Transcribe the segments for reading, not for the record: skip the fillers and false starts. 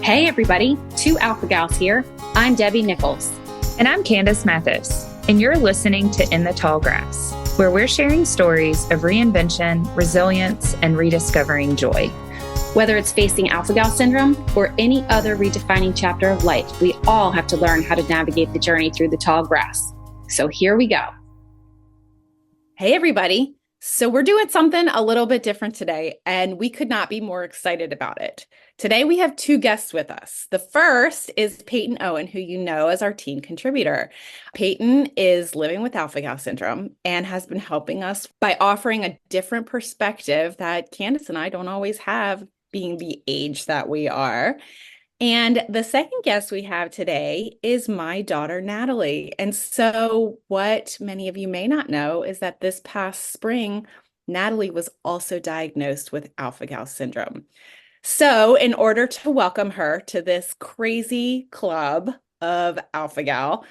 Hey everybody, two Alpha Gals here. I'm Debbie Nichols. And I'm Candace Mathis, and you're listening to In the Tall Grass, where we're sharing stories of reinvention, resilience, and rediscovering joy. Whether it's facing Alpha Gal syndrome or any other redefining chapter of life, we all have to learn how to navigate the journey through the tall grass. So here we go. Hey everybody. So we're doing something a little bit different today, and we could not be more excited about it. Today we have two guests with us. The first is Peyton Owen, who you know as our teen contributor. Peyton is living with Alpha Gal syndrome and has been helping us by offering a different perspective that Candace and I don't always have, being the age that we are. And the second guest we have today is my daughter, Natalie. And so what many of you may not know is that this past spring, Natalie was also diagnosed with Alpha Gal syndrome. So in order to welcome her to this crazy club of Alpha Gal,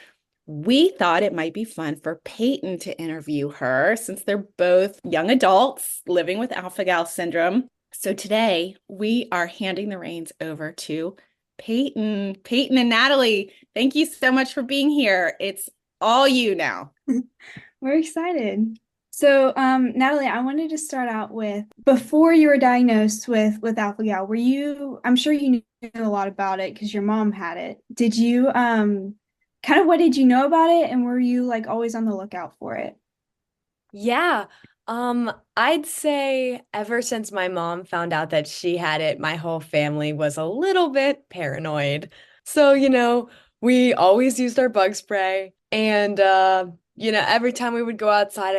we thought it might be fun for Peyton to interview her since they're both young adults living with Alpha Gal syndrome. So today we are handing the reins over to Peyton and Natalie, thank you so much for being here. It's all you now. We're excited. So, Natalie, I wanted to start out with, before you were diagnosed with Alpha Gal, I'm sure you knew a lot about it because your mom had it. Did you, what did you know about it? And were you like always on the lookout for it? Yeah. I'd say ever since my mom found out that she had it, my whole family was a little bit paranoid. So, we always used our bug spray. And, every time we would go outside,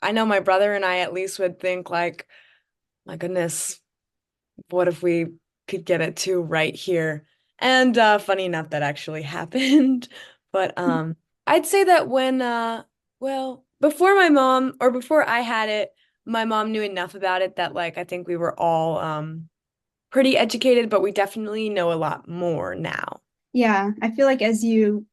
I know my brother and I at least would think like, my goodness, what if we could get it too right here? And funny enough, that actually happened. But I'd say that before I had it, my mom knew enough about it that I think we were all pretty educated, but we definitely know a lot more now. Yeah, I feel like as you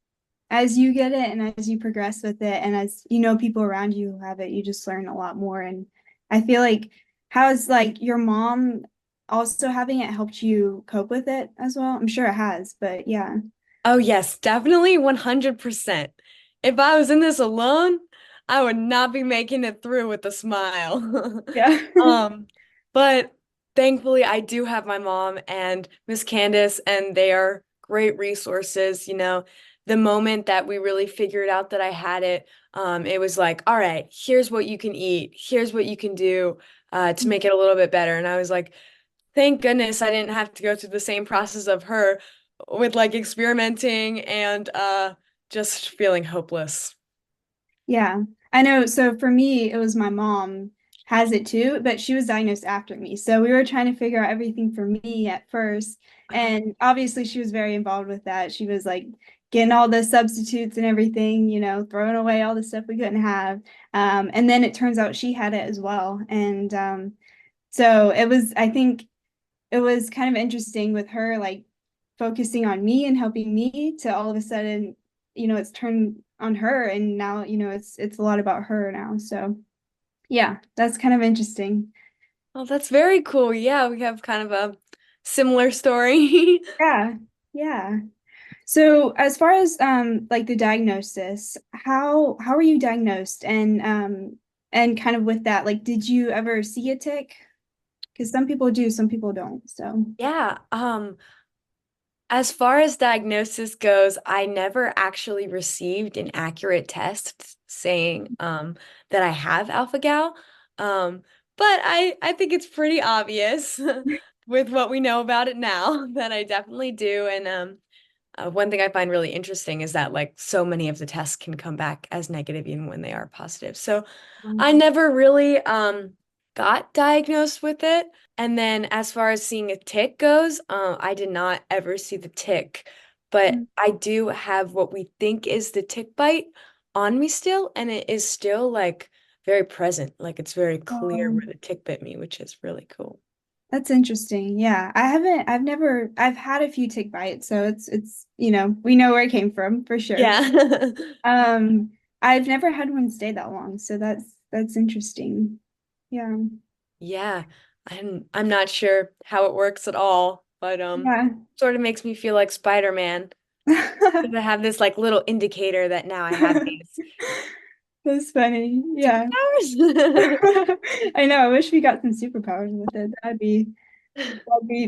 get it and as you progress with it and as you know people around you who have it, you just learn a lot more. And I feel like how's your mom also having it helped you cope with it as well? I'm sure it has, but yeah. Oh yes, definitely 100%. If I was in this alone, I would not be making it through with a smile. Yeah. But thankfully I do have my mom and Miss Candace, and they are great resources. The moment that we really figured out that I had it, it was like, all right, here's what you can eat. Here's what you can do to make it a little bit better. And I was like, thank goodness I didn't have to go through the same process of her with experimenting and just feeling hopeless. Yeah, I know. So for me, it was my mom has it too, but she was diagnosed after me. So we were trying to figure out everything for me at first. And obviously she was very involved with that. She was getting all the substitutes and everything, throwing away all the stuff we couldn't have. And then it turns out she had it as well. And so I think it was kind of interesting with her focusing on me and helping me to all of a sudden, it's turned on her and now, it's a lot about her now. So yeah, that's kind of interesting. Well, that's very cool. Yeah, we have kind of a similar story. Yeah. Yeah. So as far as the diagnosis, how were you diagnosed and kind of with that, did you ever see a tick? Because some people do, some people don't. So Yeah, as far as diagnosis goes, I never actually received an accurate test saying that I have alpha-gal. But I think it's pretty obvious with what we know about it now that I definitely do. And one thing I find really interesting is that so many of the tests can come back as negative even when they are positive. So I never really got diagnosed with it. And then as far as seeing a tick goes, I did not ever see the tick, but I do have what we think is the tick bite on me still, and it is still very present. It's very clear where the tick bit me, which is really cool. That's interesting. Yeah. I've had a few tick bites, so it's we know where it came from for sure. Yeah. I've never had one stay that long, so that's interesting. Yeah. Yeah. I'm not sure how it works at all. but Yeah. sort of makes me feel like Spider-Man. I have this like little indicator that now I have these That's funny. Yeah. superpowers. I know. I wish we got some superpowers with it. That'd be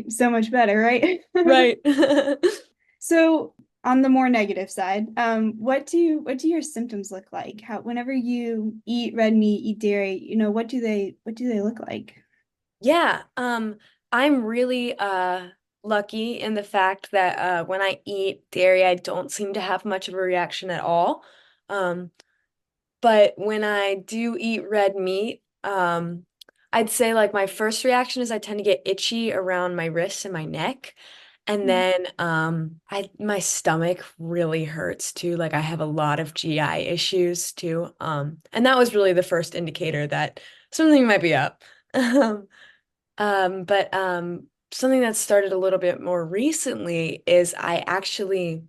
so much better, right? Right. So on the more negative side, what do your symptoms look like? How whenever you eat red meat, eat dairy, what do they look like? Yeah, I'm really lucky in the fact that when I eat dairy, I don't seem to have much of a reaction at all. Um, but when I do eat red meat, I'd say like my first reaction is I tend to get itchy around my wrists and my neck. And Mm. then I my stomach really hurts too. Like I have a lot of GI issues too. And that was really the first indicator that something might be up. But something that started a little bit more recently is I actually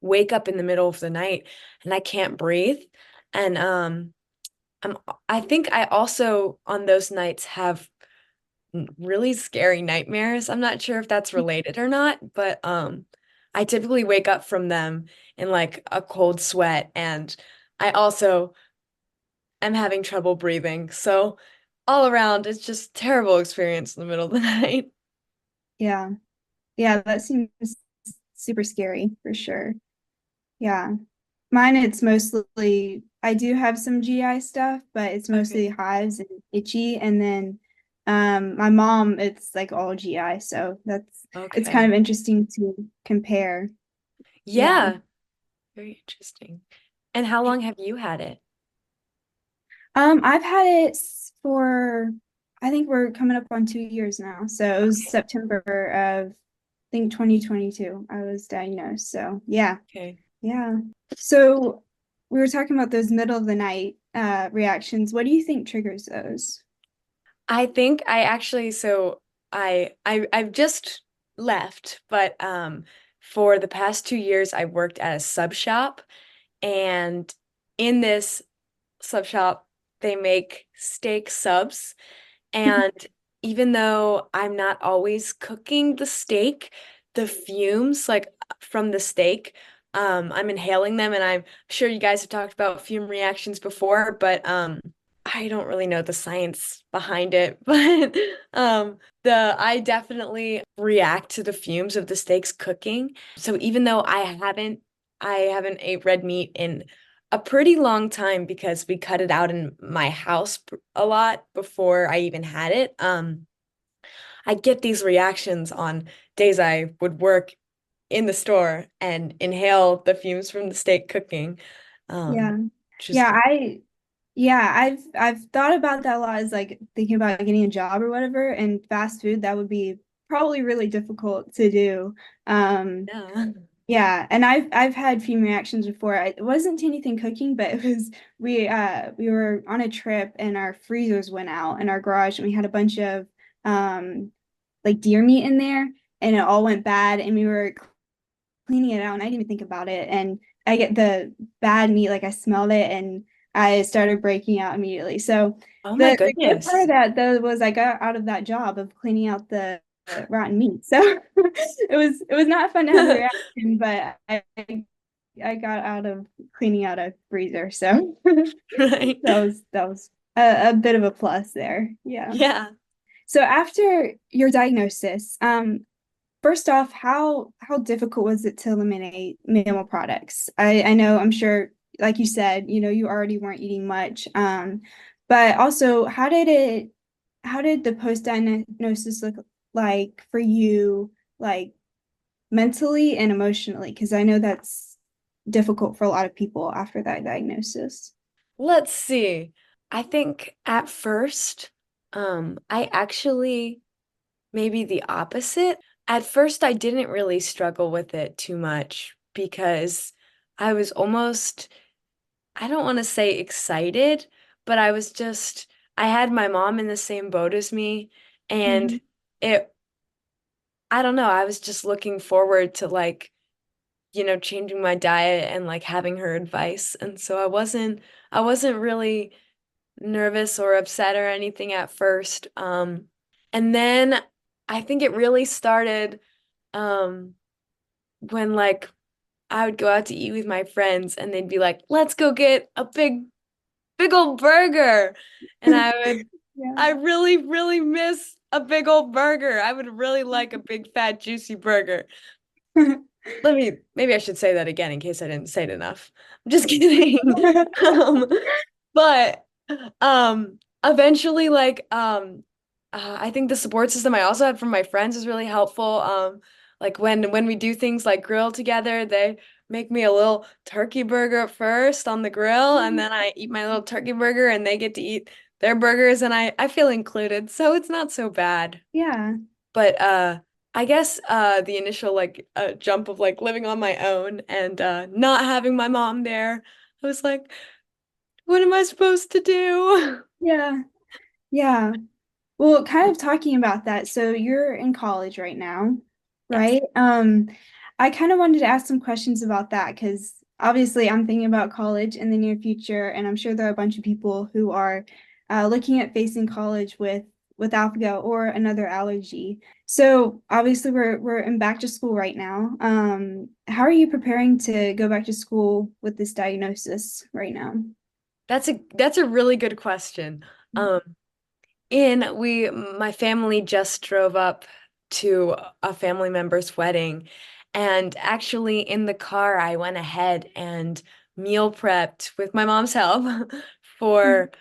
wake up in the middle of the night and I can't breathe. And I'm I think I also on those nights have really scary nightmares. I'm not sure if that's related or not, but I typically wake up from them in like a cold sweat and I also am having trouble breathing. So all around, it's just terrible experience in the middle of the night. Yeah. Yeah, that seems super scary for sure. Yeah. Mine, it's mostly, I do have some GI stuff, but it's mostly Okay. hives and itchy. And then my mom, it's like all GI. So it's kind Okay. of interesting to compare. Yeah. Yeah. Very interesting. And how long have you had it? I've had it for, I think we're coming up on 2 years now. So it was Okay. September of, I think 2022, I was diagnosed. So yeah. Okay. Yeah. So we were talking about those middle of the night reactions. What do you think triggers those? I think I actually so I've just left, but for the past 2 years I worked at a sub shop and in this sub shop they make steak subs and even though I'm not always cooking the steak, the fumes like from the steak, I'm inhaling them and I'm sure you guys have talked about fume reactions before, but I don't really know the science behind it, but I definitely react to the fumes of the steaks cooking. So even though I haven't ate red meat in a pretty long time because we cut it out in my house a lot before I even had it. I get these reactions on days I would work in the store and inhale the fumes from the steak cooking. Yeah. Just Yeah, I've thought about that a lot as like thinking about getting a job or whatever, and fast food, that would be probably really difficult to do. Um, yeah. yeah, and I've had fume reactions before. It wasn't to anything cooking, but it was we were on a trip and our freezers went out in our garage and we had a bunch of um like deer meat in there and it all went bad and we were cleaning it out and I didn't even think about it. And I get the bad meat, like I smelled it and I started breaking out immediately. So Oh my the good part of goodness. that though was I got out of that job of cleaning out the rotten meat. So it was not fun to have the reaction, but I got out of cleaning out a freezer. So Right. that was a bit of a plus there. Yeah. Yeah. So after your diagnosis, first off, how difficult was it to eliminate mammal products? I know I'm sure, like you said, you already weren't eating much. But also, how did the post-diagnosis look like for you, like mentally and emotionally? Because I know that's difficult for a lot of people after that diagnosis. Let's see. I think at first, I actually maybe the opposite. At first, I didn't really struggle with it too much because I was almost, I don't want to say excited, but I had my mom in the same boat as me. And Mhm. it, I don't know, I was just looking forward to like, changing my diet and like having her advice. And so I wasn't really nervous or upset or anything at first. And then I think it really started when like I would go out to eat with my friends and they'd be like, let's go get a big old burger. And Yeah. I really, really miss a big old burger. I would really like a big, fat, juicy burger. Maybe I should say that again in case I didn't say it enough. I'm just kidding. Um, but eventually, I think the support system I also had from my friends is really helpful. Like when we do things like grill together, they make me a little turkey burger first on the grill, and then I eat my little turkey burger, and they get to eat their burgers, and I feel included, so it's not so bad. Yeah. But I guess the initial like jump of like living on my own and not having my mom there, I was like, what am I supposed to do? Yeah. Yeah. Well, kind of talking about that. So you're in college right now, Yes. right? I kind of wanted to ask some questions about that because obviously I'm thinking about college in the near future, and I'm sure there are a bunch of people who are looking at facing college with alpha-gal or another allergy. So obviously we're in back to school right now. How are you preparing to go back to school with this diagnosis right now? That's a really good question. Um, my family just drove up to a family member's wedding, and actually in the car I went ahead and meal prepped with my mom's help for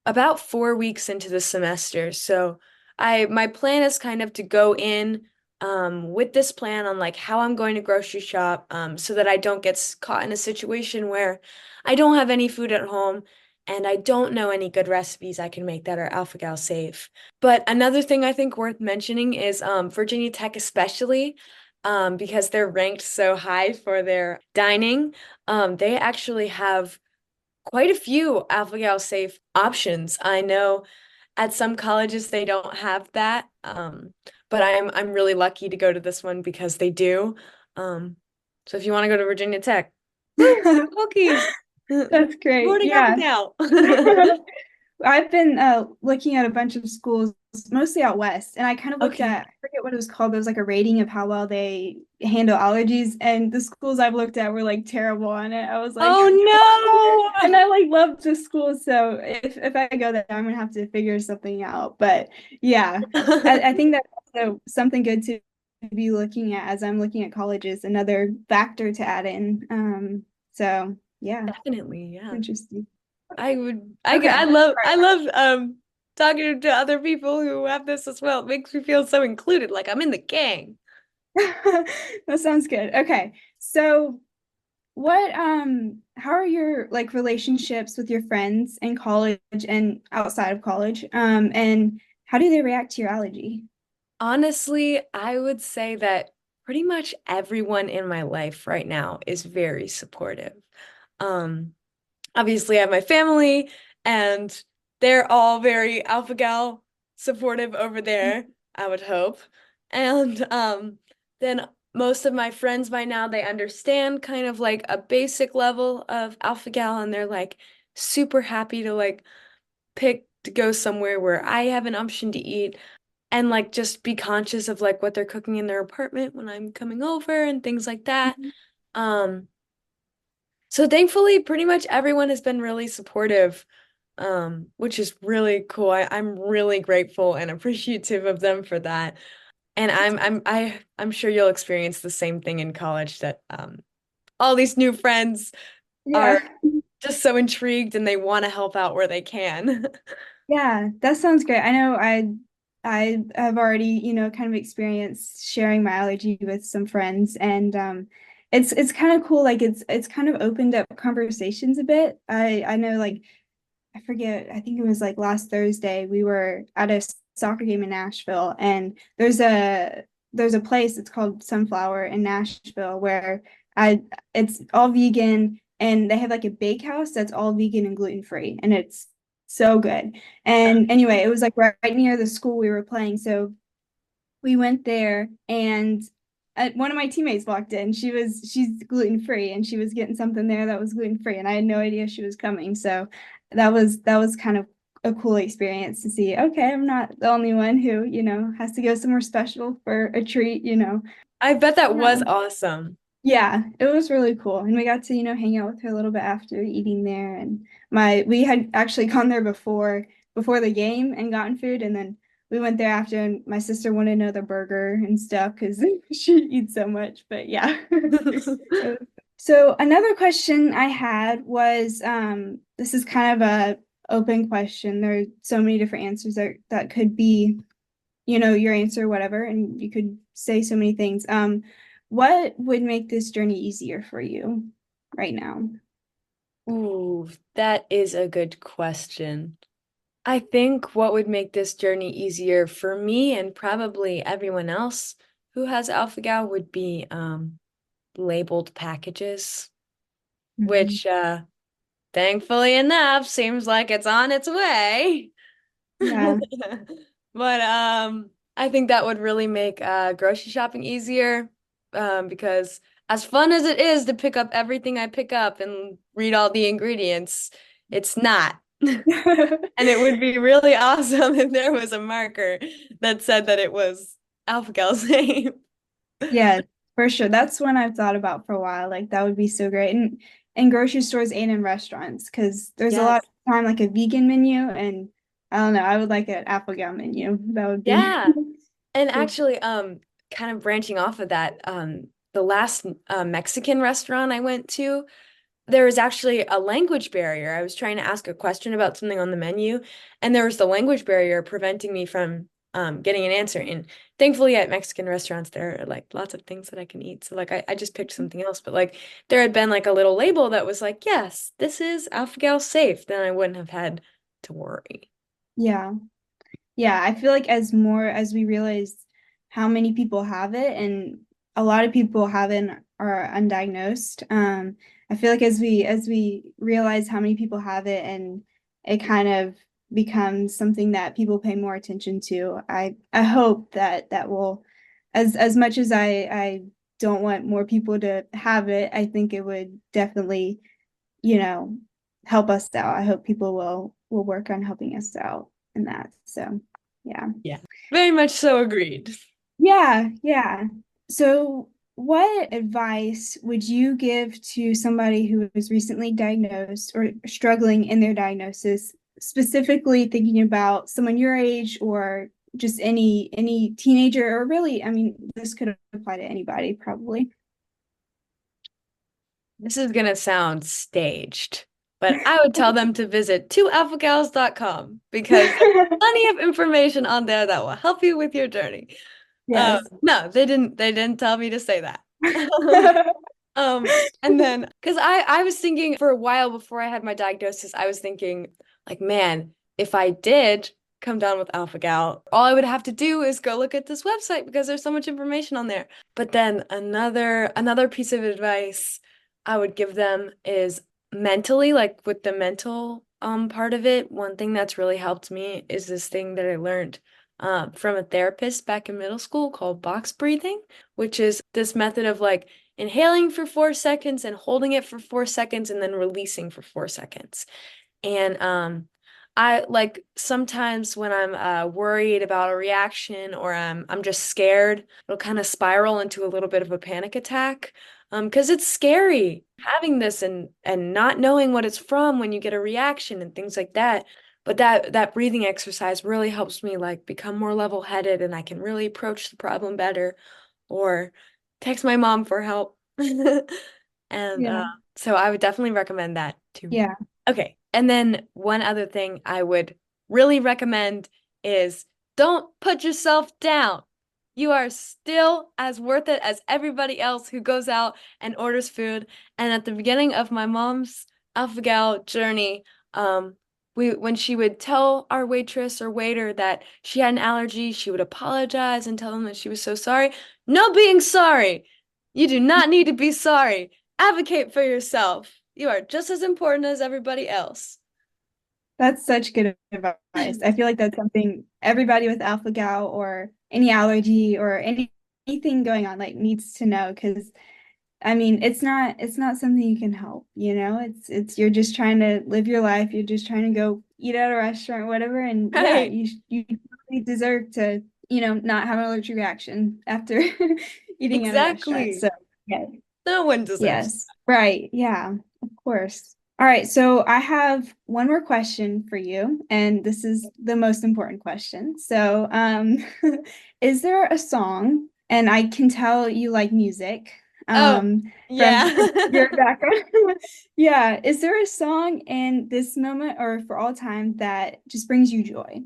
about 4 weeks into the semester. So my plan is kind of to go in with this plan on like how I'm going to grocery shop so that I don't get caught in a situation where I don't have any food at home and I don't know any good recipes I can make that are alpha-gal safe. But another thing I think worth mentioning is Virginia Tech especially because they're ranked so high for their dining. They actually have quite a few alpha-gal safe options. I know at some colleges they don't have that, but I'm really lucky to go to this one because they do. So if you want to go to Virginia Tech, woo, cookies. That's great. Voting up Yeah. now. I've been looking at a bunch of schools, mostly out west, and I kind of looked Okay. at, I forget what it was called, but it was like a rating of how well they handle allergies. And the schools I've looked at were like terrible on it. I was like, and Oh I like loved the school. So if I go there, I'm gonna have to figure something out. But yeah, no. I think that's also something good to be looking at as I'm looking at colleges, another factor to add in. So yeah, Definitely, yeah. interesting. I Okay. love talking to other people who have this as well. It makes me feel so included, like I'm in the gang. That sounds good. Okay. So what how are your like relationships with your friends in college and outside of college? And how do they react to your allergy? Honestly, I would say that pretty much everyone in my life right now is very supportive. Um, Obviously, I have my family, and they're all very alpha gal supportive over there, I would hope. And then most of my friends by now, they understand kind of like a basic level of alpha gal, and they're like super happy to like pick to go somewhere where I have an option to eat and like just be conscious of like what they're cooking in their apartment when I'm coming over and things like that. Um, so thankfully, pretty much everyone has been really supportive, which is really cool. I'm really grateful and appreciative of them for that. And I'm sure you'll experience the same thing in college that all these new friends are Yeah. just so intrigued and they want to help out where they can. Yeah, that sounds great. I know I have already, kind of experienced sharing my allergy with some friends, and it's kind of cool. Like it's kind of opened up conversations a bit. I know, like, I forget, I think it was like last Thursday, we were at a soccer game in Nashville, and there's a place, it's called Sunflower in Nashville, where I it's all vegan, and they have like a bakehouse that's all vegan and gluten free, and it's so good. And anyway, it was like right near the school we were playing, so we went there, and one of my teammates walked in. She's gluten free, and she was getting something there that was gluten free, and I had no idea she was coming. So that was kind of a cool experience to see, okay, I'm not the only one who, has to go somewhere special for a treat, I bet that was Yeah. awesome. Yeah, it was really cool. And we got to, hang out with her a little bit after eating there. And we had actually gone there before the game and gotten food. And then we went there after, and my sister wanted another burger and stuff because she eats so much. But yeah. So another question I had was, this is kind of a open question. There are so many different answers that could be, your answer, whatever, and you could say so many things. What would make this journey easier for you right now? Ooh, that is a good question. I think what would make this journey easier for me and probably everyone else who has alpha-gal would be labeled packages, which thankfully enough seems like it's on its way. Yeah. But I think that would really make grocery shopping easier because as fun as it is to pick up everything I pick up and read all the ingredients, it's not. And it would be really awesome if there was a marker that said that it was alpha-gal's name. Yeah, for sure. That's one I've thought about for a while. Like that would be so great. And in grocery stores and in restaurants, because there's a lot Yes. of time like a vegan menu, and I don't know, I would like an Applegate menu. That would be Yeah. And cool. actually, kind of branching off of that, the last Mexican restaurant I went to, there was actually a language barrier. I was trying to ask a question about something on the menu, and there was the language barrier preventing me from getting an answer. And thankfully, at Mexican restaurants, there are like lots of things that I can eat. So like I just picked something else, but like there had been like a little label that was like, yes, this is alpha-gal safe. Then I wouldn't have had to worry. Yeah. Yeah, I feel like as we realize how many people have it, and a lot of people have it and are undiagnosed. I feel like as we realize how many people have it, and it kind of becomes something that people pay more attention to. I hope that will, as much as I don't want more people to have it, I think it would definitely, you know, help us out. I hope people will work on helping us out in that. So yeah. Yeah, very much so agreed. Yeah. So what advice would you give to somebody who is recently diagnosed or struggling in their diagnosis, specifically thinking about someone your age or just any teenager, or really, I mean, this could apply to anybody probably. This is gonna sound staged, but I would tell them to visit twoalphagals.com because there's plenty of information on there that will help you with your journey. Yes. No, they didn't tell me to say that. And then because I was thinking for a while before I had my diagnosis, I was thinking like, man, if I did come down with alpha-gal, all I would have to do is go look at this website because there's so much information on there. But then another piece of advice I would give them is mentally, like with the mental part of it, one thing that's really helped me is this thing that I learned from a therapist back in middle school called box breathing, which is this method of like inhaling for 4 seconds and holding it for 4 seconds and then releasing for 4 seconds. And I like sometimes when I'm worried about a reaction or I'm just scared, it'll kind of spiral into a little bit of a panic attack. Because it's scary having this and not knowing what it's from when you get a reaction and things like that. But that breathing exercise really helps me like become more level-headed and I can really approach the problem better or text my mom for help. And Yeah. so I would definitely recommend that too. Yeah. Okay. And then one other thing I would really recommend is don't put yourself down. You are still as worth it as everybody else who goes out and orders food. And at the beginning of my mom's alpha-gal journey, when she would tell our waitress or waiter that she had an allergy, she would apologize and tell them that she was so sorry. No being sorry. You do not need to be sorry. Advocate for yourself. You are just as important as everybody else. That's such good advice. I feel like that's something everybody with alpha-gal or any allergy or anything going on like needs to know, because I mean, it's not something you can help, it's you're just trying to live your life. You're just trying to go eat at a restaurant, whatever. And yeah, Right. you really deserve to, not have an allergic reaction after eating at a restaurant. Exactly. So yeah. No one deserves Yes. Right. Yeah, of course. All right. So I have one more question for you, and this is the most important question. So, is there a song, and I can tell you like music, Oh, from yeah. your background. Yeah. Is there a song in this moment or for all time that just brings you joy?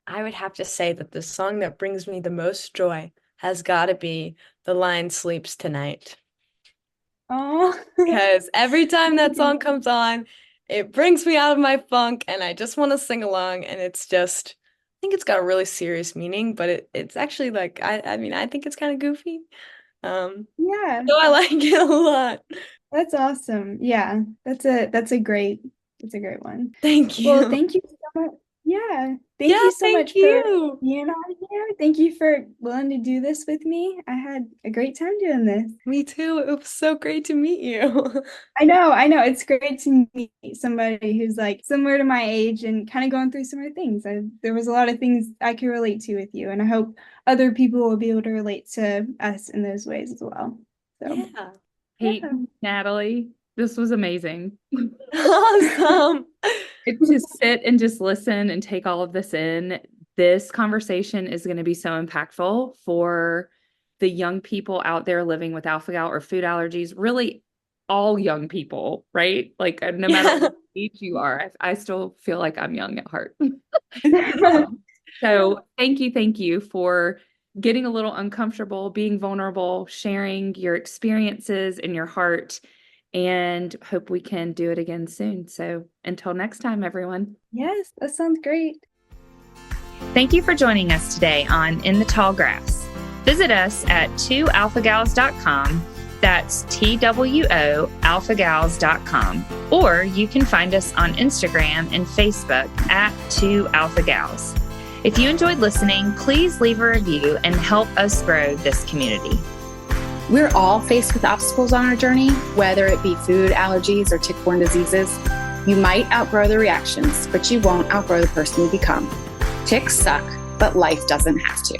I would have to say that the song that brings me the most joy has got to be The Lion Sleeps Tonight. Oh, Because every time that song comes on, it brings me out of my funk and I just want to sing along. And it's just, I think it's got a really serious meaning, but it's actually like, I mean, I think it's kind of goofy. yeah. So I like it a lot. That's awesome. Yeah, that's a great one. Thank Well, you. thank you so much. Yeah, thank Yeah, you so thank much for you. being on here. Thank you for willing to do this with me. I had a great time doing this. Me too. It was so great to meet you. I know. It's great to meet somebody who's like similar to my age and kind of going through similar things. There was a lot of things I could relate to with you, and I hope other people will be able to relate to us in those ways as well. So, Yeah. Peyton, Natalie, this was amazing. Awesome. To sit and just listen and take all of this in. This conversation is going to be so impactful for the young people out there living with alpha-gal or food allergies, really all young people, right? Like no matter what age you are, I still feel like I'm young at heart. So thank you for getting a little uncomfortable, being vulnerable, sharing your experiences and your heart, and hope we can do it again soon. So until next time, everyone. yes, that sounds great. Thank you for joining us today on In the Tall Grass. Visit us at 2alphagals.com. That's TWO alphagals.com. Or you can find us on Instagram and Facebook at 2alphagals. If you enjoyed listening, please leave a review and help us grow this community. We're all faced with obstacles on our journey, whether it be food allergies or tick-borne diseases. You might outgrow the reactions, but you won't outgrow the person you become. Ticks suck, but life doesn't have to.